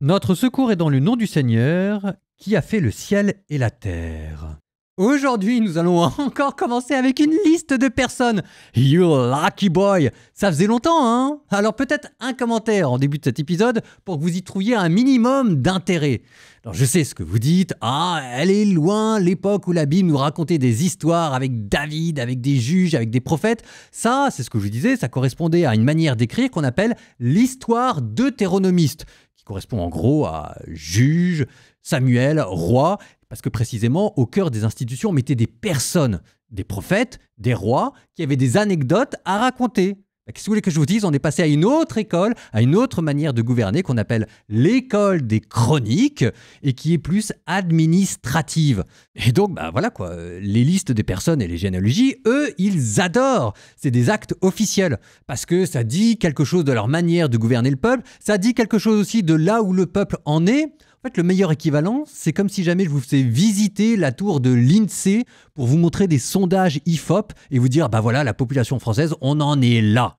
Notre secours est dans le nom du Seigneur, qui a fait le ciel et la terre. Aujourd'hui, nous allons encore commencer avec une liste de personnes. You lucky boy! Ça faisait longtemps, hein? Alors peut-être un commentaire en début de cet épisode pour que vous y trouviez un minimum d'intérêt. Alors je sais ce que vous dites. Ah, elle est loin l'époque où la Bible nous racontait des histoires avec David, avec des juges, avec des prophètes. Ça, c'est ce que je vous disais, ça correspondait à une manière d'écrire qu'on appelle l'histoire deutéronomiste, qui correspond en gros à juge, Samuel, roi. Parce que précisément, au cœur des institutions, on mettait des personnes, des prophètes, des rois, qui avaient des anecdotes à raconter. Qu'est-ce que vous voulez que je vous dise? On est passé à une autre école, à une autre manière de gouverner qu'on appelle l'école des chroniques et qui est plus administrative. Et donc, voilà quoi, les listes des personnes et les généalogies, eux, ils adorent. C'est des actes officiels parce que ça dit quelque chose de leur manière de gouverner le peuple, ça dit quelque chose aussi de là où le peuple en est. En fait, le meilleur équivalent, c'est comme si jamais je vous faisais visiter la tour de l'INSEE pour vous montrer des sondages IFOP et vous dire, voilà, la population française, on en est là.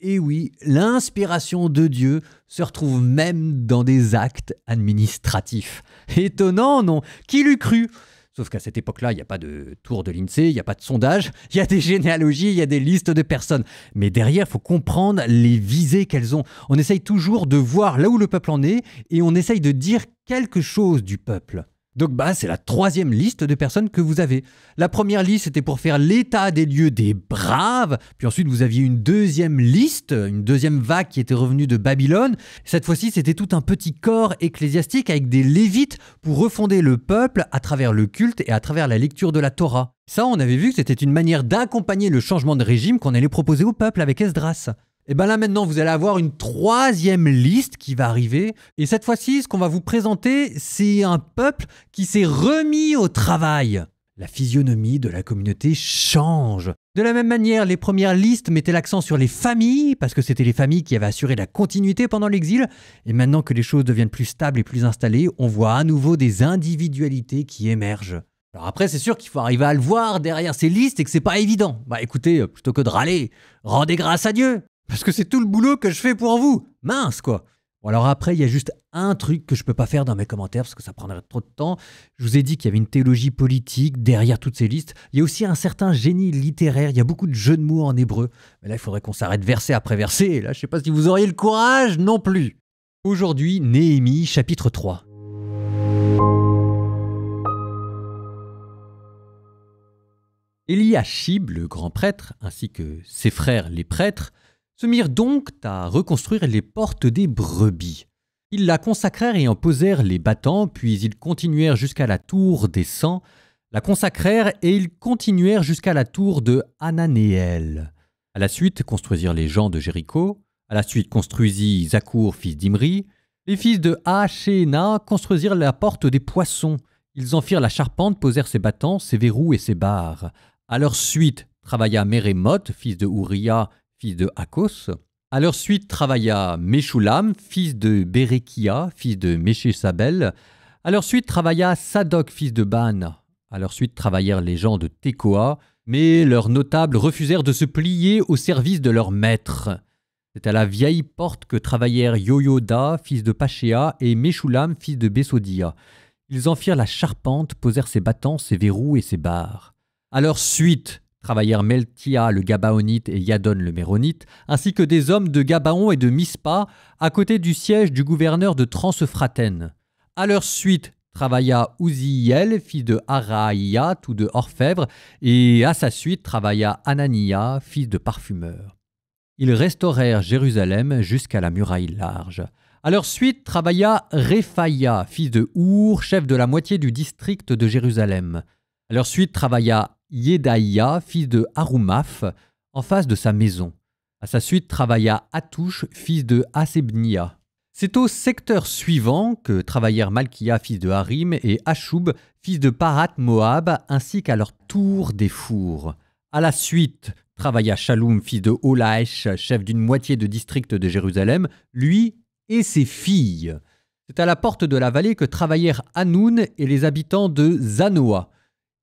Et oui, l'inspiration de Dieu se retrouve même dans des actes administratifs. Étonnant, non? Qui l'eût cru? Sauf qu'à cette époque-là, il n'y a pas de tour de l'INSEE, il n'y a pas de sondage, il y a des généalogies, il y a des listes de personnes. Mais derrière, il faut comprendre les visées qu'elles ont. On essaye toujours de voir là où le peuple en est et on essaye de dire quelque chose du peuple. Donc c'est la troisième liste de personnes que vous avez. La première liste, c'était pour faire l'état des lieux des braves. Puis ensuite, vous aviez une deuxième liste, une deuxième vague qui était revenue de Babylone. Cette fois-ci, c'était tout un petit corps ecclésiastique avec des lévites pour refonder le peuple à travers le culte et à travers la lecture de la Torah. Ça, on avait vu que c'était une manière d'accompagner le changement de régime qu'on allait proposer au peuple avec Esdras. Et là maintenant, vous allez avoir une troisième liste qui va arriver. Et cette fois-ci, ce qu'on va vous présenter, c'est un peuple qui s'est remis au travail. La physionomie de la communauté change. De la même manière, les premières listes mettaient l'accent sur les familles, parce que c'était les familles qui avaient assuré la continuité pendant l'exil. Et maintenant que les choses deviennent plus stables et plus installées, on voit à nouveau des individualités qui émergent. Alors après, c'est sûr qu'il faut arriver à le voir derrière ces listes et que c'est pas évident. Écoutez, plutôt que de râler, rendez grâce à Dieu. Parce que c'est tout le boulot que je fais pour vous. Mince, quoi. Bon, alors après, il y a juste un truc que je peux pas faire dans mes commentaires parce que ça prendrait trop de temps. Je vous ai dit qu'il y avait une théologie politique derrière toutes ces listes. Il y a aussi un certain génie littéraire. Il y a beaucoup de jeux de mots en hébreu. Mais là, il faudrait qu'on s'arrête verset après verset. Et là, je sais pas si vous auriez le courage non plus. Aujourd'hui, Néhémie, chapitre 3. Eliashib, le grand prêtre, ainsi que ses frères les prêtres, se mirent donc à reconstruire les portes des brebis. Ils la consacrèrent et en posèrent les battants, puis ils continuèrent jusqu'à la tour des 100, la consacrèrent et ils continuèrent jusqu'à la tour de Hananéel. À la suite construisirent les gens de Jéricho, à la suite construisit Zakour, fils d'Imri. Les fils de Haashéna construisirent la porte des poissons. Ils en firent la charpente, posèrent ses battants, ses verrous et ses barres. À leur suite travailla Mérémoth, fils de Uriah, fils de Hakos. À leur suite travailla Meshulam, fils de Bérékia, fils de Méchésabel. À leur suite travailla Sadok, fils de Ban. À leur suite travaillèrent les gens de Tekoa, mais leurs notables refusèrent de se plier au service de leur maître. C'est à la vieille porte que travaillèrent Yoyoda, fils de Pachéa, et Meshulam, fils de Bessodia. Ils en firent la charpente, posèrent ses battants, ses verrous et ses barres. À leur suite travaillèrent Meltia le Gabaonite et Yadon le Méronite, ainsi que des hommes de Gabaon et de Mispa, à côté du siège du gouverneur de Transephratène. À leur suite travailla Uziel, fils de Haraïa, tout de orfèvre, et à sa suite travailla Anania, fils de parfumeur. Ils restaurèrent Jérusalem jusqu'à la muraille large. À leur suite travailla Réphaïa, fils de Our, chef de la moitié du district de Jérusalem. À leur suite travailla Yedaïa, fils de Harumaph, en face de sa maison. À sa suite travailla Hatouche, fils de Hasebnia. C'est au secteur suivant que travaillèrent Malkia, fils de Harim, et Ashub, fils de Parat Moab, ainsi qu'à leur tour des fours. À la suite travailla Shalom, fils de Olaesh, chef d'une moitié de district de Jérusalem, lui et ses filles. C'est à la porte de la vallée que travaillèrent Hanoun et les habitants de Zanoa.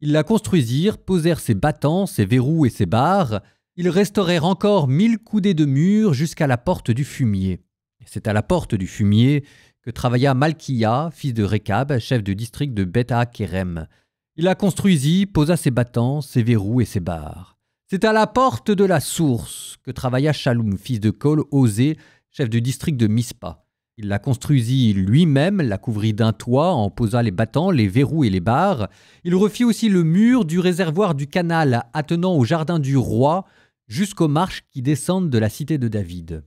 Ils la construisirent, posèrent ses battants, ses verrous et ses barres. Ils restaurèrent encore 1000 coudées de mur jusqu'à la porte du fumier. C'est à la porte du fumier que travailla Malkia, fils de Rekab, chef de district de Beth-Hakerem. Il la construisit, posa ses battants, ses verrous et ses barres. C'est à la porte de la source que travailla Shaloum, fils de Kol-Osé, chef du district de Mispa. Il la construisit lui-même, la couvrit d'un toit, en posa les battants, les verrous et les barres. Il refit aussi le mur du réservoir du canal attenant au jardin du roi, jusqu'aux marches qui descendent de la cité de David.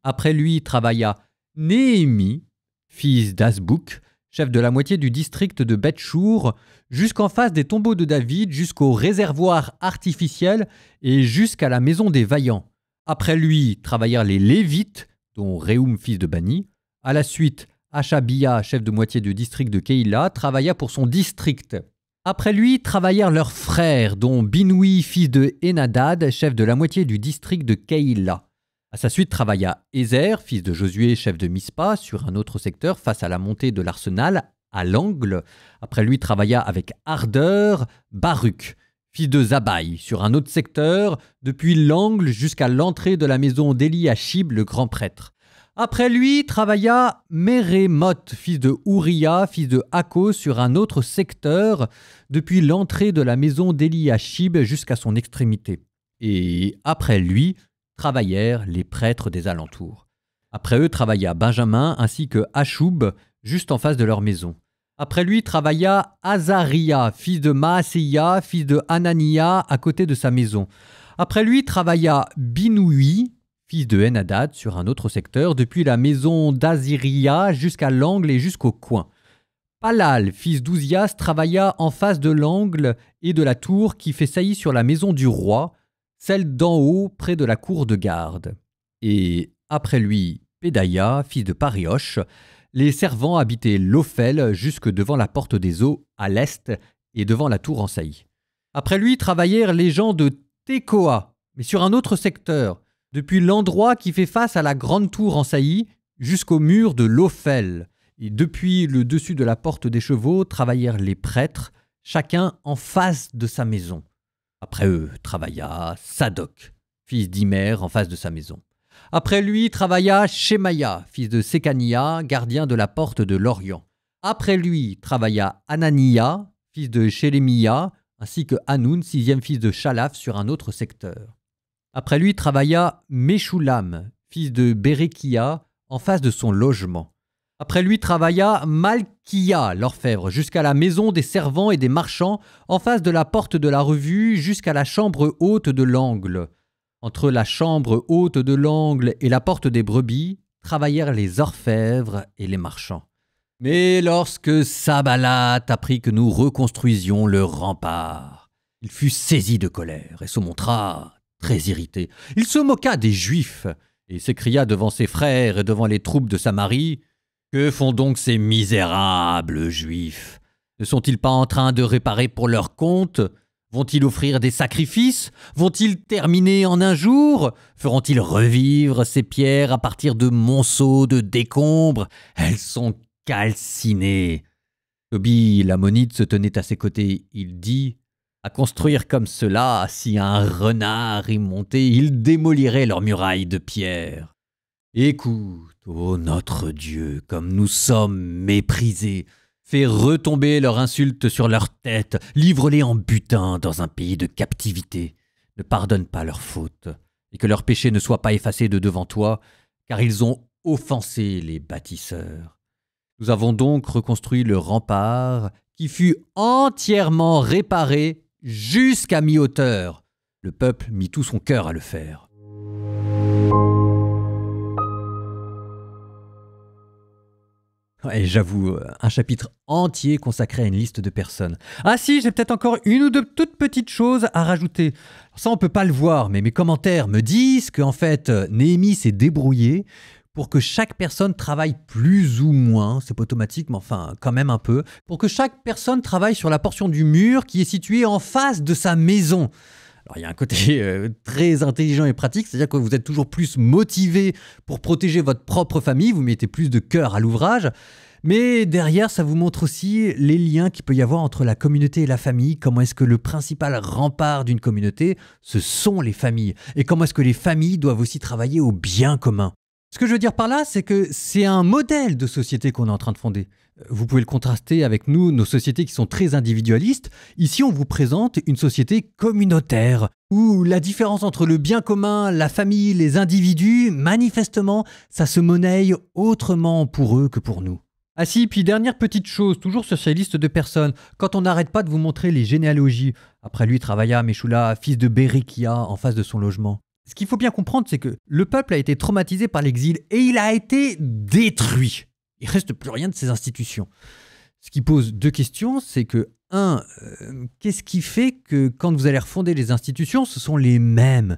Après lui travailla Néhémie, fils d'Asbouk, chef de la moitié du district de Beth-Chour, jusqu'en face des tombeaux de David, jusqu'au réservoir artificiel et jusqu'à la maison des vaillants. Après lui travaillèrent les Lévites, dont Réhoum, fils de Bani. À la suite, Achabia, chef de moitié du district de Keïla, travailla pour son district. Après lui travaillèrent leurs frères, dont Binoui, fils de Henadad, chef de la moitié du district de Keïla. À sa suite travailla Ézer, fils de Josué, chef de Mispa, sur un autre secteur face à la montée de l'arsenal, à l'angle. Après lui travailla avec ardeur Baruch, fils de Zabaï, sur un autre secteur, depuis l'angle jusqu'à l'entrée de la maison d'Eliashib, le grand prêtre. Après lui travailla Mérémoth, fils de Ouria, fils de Hako, sur un autre secteur, depuis l'entrée de la maison d'Eliashib jusqu'à son extrémité. Et après lui travaillèrent les prêtres des alentours. Après eux travailla Benjamin ainsi que Achoub, juste en face de leur maison. Après lui travailla Azaria, fils de Maaseia, fils de Hanania, à côté de sa maison. Après lui travailla Binoui, fils de Henadad, sur un autre secteur, depuis la maison d'Aziria jusqu'à l'angle et jusqu'au coin. Palal, fils d'Ouzias, travailla en face de l'angle et de la tour qui fait saillie sur la maison du roi, celle d'en haut près de la cour de garde. Et après lui, Pédaïa, fils de Parioche, les servants habitaient l'Ophel jusque devant la porte des eaux à l'est et devant la tour en saillie. Après lui travaillèrent les gens de Tekoa, mais sur un autre secteur, depuis l'endroit qui fait face à la grande tour en saillie jusqu'au mur de l'Ophel. Et depuis le dessus de la porte des chevaux travaillèrent les prêtres, chacun en face de sa maison. Après eux travailla Sadoc, fils d'Imer, en face de sa maison. Après lui travailla Shemaïa, fils de Sécania, gardien de la porte de l'Orient. Après lui travailla Anania, fils de Shélémia, ainsi que Hanoun, sixième fils de Chalaf, sur un autre secteur. Après lui travailla Meshulam, fils de Bérékia, en face de son logement. Après lui travailla Malkia, l'orfèvre, jusqu'à la maison des servants et des marchands, en face de la porte de la revue, jusqu'à la chambre haute de l'angle. Entre la chambre haute de l'angle et la porte des brebis, travaillèrent les orfèvres et les marchands. Mais lorsque Sabalat apprit que nous reconstruisions le rempart, il fut saisi de colère et se montra très irrité. Il se moqua des Juifs et s'écria devant ses frères et devant les troupes de Samarie: « Que font donc ces misérables Juifs? Ne sont-ils pas en train de réparer pour leur compte? Vont-ils offrir des sacrifices? Vont-ils terminer en un jour? Feront-ils revivre ces pierres à partir de monceaux de décombres? Elles sont calcinées. » Tobi l'ammonite se tenait à ses côtés. Il dit: « À construire comme cela, si un renard y montait, il démolirait leurs murailles de pierre. Écoute, ô notre Dieu, comme nous sommes méprisés. Fais retomber leur insulte sur leur tête, livre-les en butin dans un pays de captivité. Ne pardonne pas leurs fautes, et que leurs péchés ne soient pas effacés de devant toi, car ils ont offensé les bâtisseurs. Nous avons donc reconstruit le rempart, qui fut entièrement réparé jusqu'à mi-hauteur. Le peuple mit tout son cœur à le faire. » Et j'avoue, un chapitre entier consacré à une liste de personnes. Ah si, j'ai peut-être encore une ou deux toutes petites choses à rajouter. Ça, on peut pas le voir, mais mes commentaires me disent qu'en fait, Néhémie s'est débrouillé pour que chaque personne travaille plus ou moins, c'est pas automatique, mais enfin quand même un peu, pour que chaque personne travaille sur la portion du mur qui est située en face de sa maison. Alors, il y a un côté très intelligent et pratique, c'est-à-dire que vous êtes toujours plus motivé pour protéger votre propre famille, vous mettez plus de cœur à l'ouvrage, mais derrière, ça vous montre aussi les liens qu'il peut y avoir entre la communauté et la famille, comment est-ce que le principal rempart d'une communauté, ce sont les familles, et comment est-ce que les familles doivent aussi travailler au bien commun. Ce que je veux dire par là, c'est que c'est un modèle de société qu'on est en train de fonder. Vous pouvez le contraster avec nous, nos sociétés qui sont très individualistes. Ici, on vous présente une société communautaire, où la différence entre le bien commun, la famille, les individus, manifestement, ça se monnaie autrement pour eux que pour nous. Ah si, puis dernière petite chose, toujours sur ces listes de personnes, quand on n'arrête pas de vous montrer les généalogies, après lui travailla Meshoula, fils de Bérékia, en face de son logement. Ce qu'il faut bien comprendre, c'est que le peuple a été traumatisé par l'exil et il a été détruit. Il ne reste plus rien de ces institutions. Ce qui pose deux questions, c'est que, qu'est-ce qui fait que quand vous allez refonder les institutions, ce sont les mêmes ?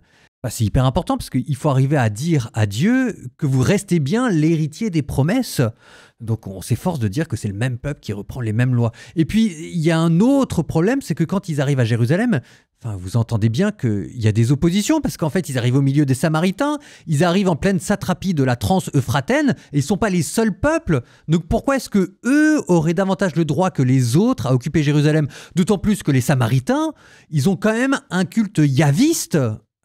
C'est hyper important parce qu'il faut arriver à dire à Dieu que vous restez bien l'héritier des promesses. Donc on s'efforce de dire que c'est le même peuple qui reprend les mêmes lois. Et puis il y a un autre problème, c'est que quand ils arrivent à Jérusalem, vous entendez bien qu'il y a des oppositions parce qu'en fait ils arrivent au milieu des Samaritains, ils arrivent en pleine satrapie de la Trans-Euphrataine et ils ne sont pas les seuls peuples. Donc pourquoi est-ce que eux auraient davantage le droit que les autres à occuper Jérusalem? D'autant plus que les Samaritains, ils ont quand même un culte yaviste.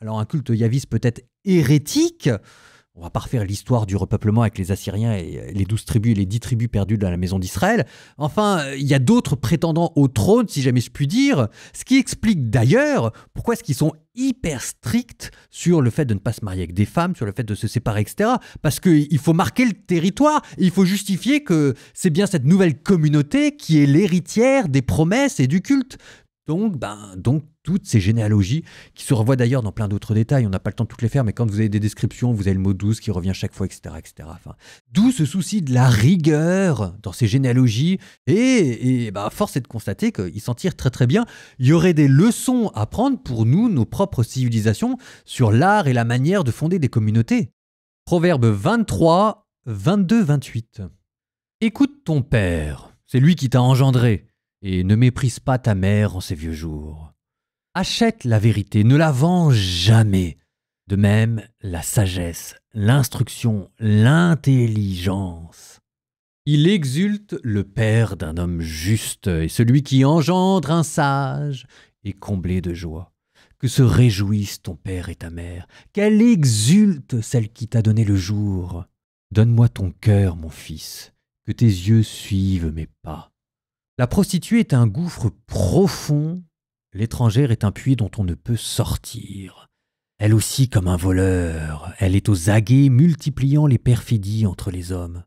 Alors un culte yaviste peut-être hérétique. On va pas refaire l'histoire du repeuplement avec les Assyriens et les 12 tribus et les 10 tribus perdues dans la maison d'Israël. Enfin, il y a d'autres prétendants au trône, si jamais je puis dire. Ce qui explique d'ailleurs pourquoi est-ce qu'ils sont hyper stricts sur le fait de ne pas se marier avec des femmes, sur le fait de se séparer, etc. Parce qu'il faut marquer le territoire. Et il faut justifier que c'est bien cette nouvelle communauté qui est l'héritière des promesses et du culte. Donc toutes ces généalogies, qui se revoient d'ailleurs dans plein d'autres détails, on n'a pas le temps de toutes les faire, mais quand vous avez des descriptions, vous avez le mot 12 qui revient chaque fois, etc. etc. D'où ce souci de la rigueur dans ces généalogies, et force est de constater qu'ils s'en tirent très très bien. Il y aurait des leçons à prendre pour nous, nos propres civilisations, sur l'art et la manière de fonder des communautés. Proverbe 23, 22, 28. Écoute ton père, c'est lui qui t'a engendré. Et ne méprise pas ta mère en ses vieux jours. Achète la vérité, ne la vends jamais. De même, la sagesse, l'instruction, l'intelligence. Il exulte le père d'un homme juste, et celui qui engendre un sage est comblé de joie. Que se réjouissent ton père et ta mère, qu'elle exulte celle qui t'a donné le jour. Donne-moi ton cœur, mon fils, que tes yeux suivent mes pas. La prostituée est un gouffre profond, l'étrangère est un puits dont on ne peut sortir. Elle aussi comme un voleur, elle est aux aguets multipliant les perfidies entre les hommes.